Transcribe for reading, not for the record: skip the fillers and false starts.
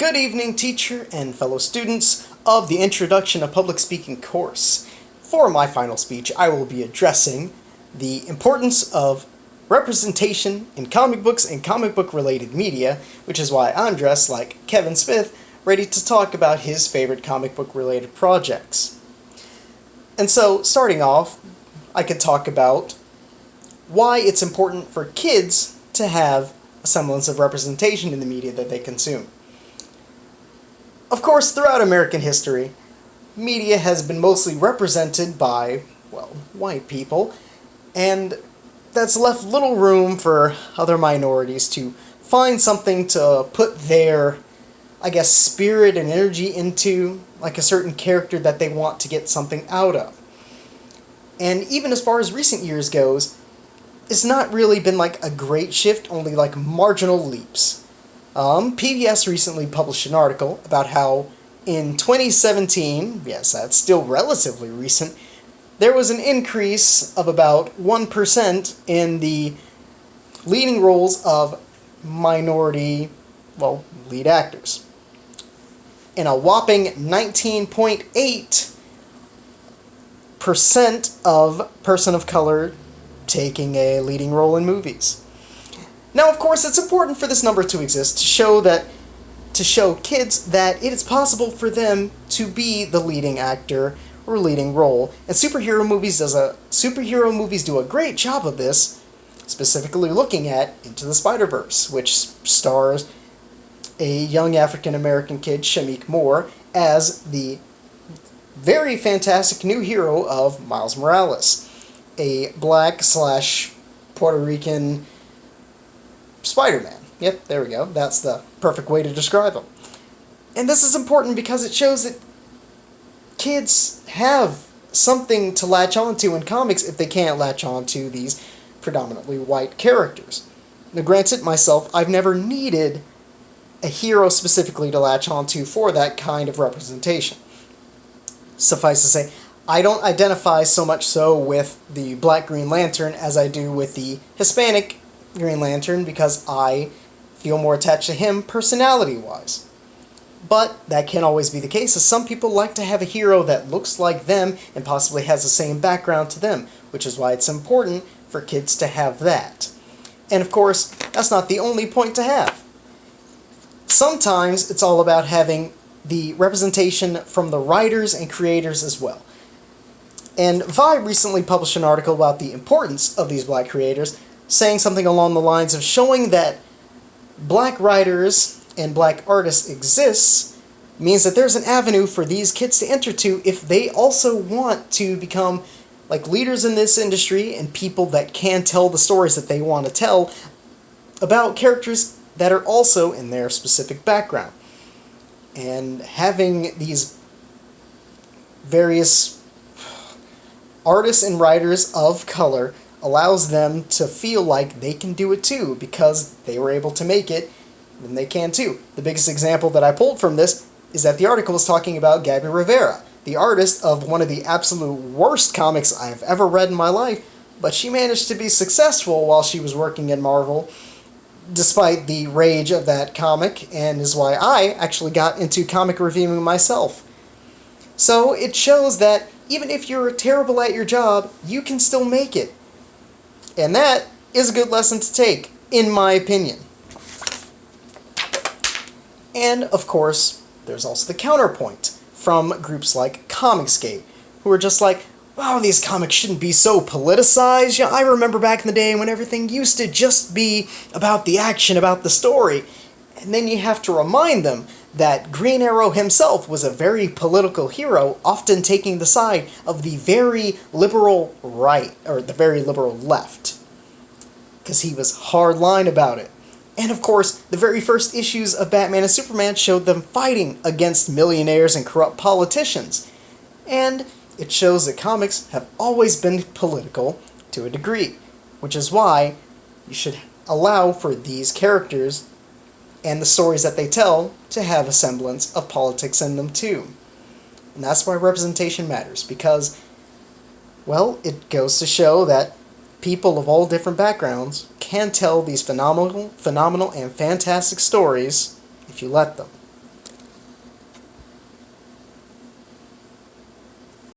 Good evening, teacher and fellow students of the Introduction to Public Speaking course. For my final speech, I will be addressing the importance of representation in comic books and comic book related media, which is why I'm dressed like Kevin Smith, ready to talk about his favorite comic book related projects. And so, starting off, I could talk about why it's important for kids to have a semblance of representation in the media that they consume. Of course, throughout American history, media has been mostly represented by, well, white people, and that's left little room for other minorities to find something to put their, spirit and energy into, like a certain character that they want to get something out of. And even as far as recent years goes, it's not really been like a great shift, only like marginal leaps. PBS recently published an article about how in 2017, yes, that's still relatively recent, there was an increase of about 1% in the leading roles of minority, lead actors. And a whopping 19.8% of person of color taking a leading role in movies. Now, of course, it's important for this number to exist to show kids that it is possible for them to be the leading actor or leading role. And superhero movies do a great job of this, specifically looking at Into the Spider-Verse, which stars a young African-American kid, Shameik Moore, as the very fantastic new hero of Miles Morales, a black/Puerto Rican Spider-Man. Yep, there we go. That's the perfect way to describe him. And this is important because it shows that kids have something to latch onto in comics if they can't latch onto these predominantly white characters. Now, granted, myself, I've never needed a hero specifically to latch onto for that kind of representation. Suffice to say, I don't identify so much so with the Black Green Lantern as I do with the Hispanic Green Lantern because I feel more attached to him personality-wise. But that can't always be the case, as some people like to have a hero that looks like them and possibly has the same background to them, which is why it's important for kids to have that. And of course, that's not the only point to have. Sometimes it's all about having the representation from the writers and creators as well. And Vibe recently published an article about the importance of these black creators, saying something along the lines of showing that black writers and black artists exists means that there's an avenue for these kids to enter to if they also want to become like leaders in this industry and people that can tell the stories that they want to tell about characters that are also in their specific background. And having these various artists and writers of color allows them to feel like they can do it too, because they were able to make it, then they can too. The biggest example that I pulled from this is that the article was talking about Gabby Rivera, the artist of one of the absolute worst comics I've ever read in my life, but she managed to be successful while she was working at Marvel, despite the rage of that comic, and is why I actually got into comic reviewing myself. So it shows that even if you're terrible at your job, you can still make it. And that is a good lesson to take, in my opinion. And, of course, there's also the counterpoint from groups like Comicsgate, who are just like, wow, these comics shouldn't be so politicized. I remember back in the day when everything used to just be about the action, about the story. And then you have to remind them that Green Arrow himself was a very political hero, often taking the side of the very liberal right, or the very liberal left, because he was hardline about it. And of course, the very first issues of Batman and Superman showed them fighting against millionaires and corrupt politicians. And it shows that comics have always been political to a degree, which is why you should allow for these characters and the stories that they tell to have a semblance of politics in them too. And that's why representation matters, because, it goes to show that people of all different backgrounds can tell these phenomenal and fantastic stories if you let them.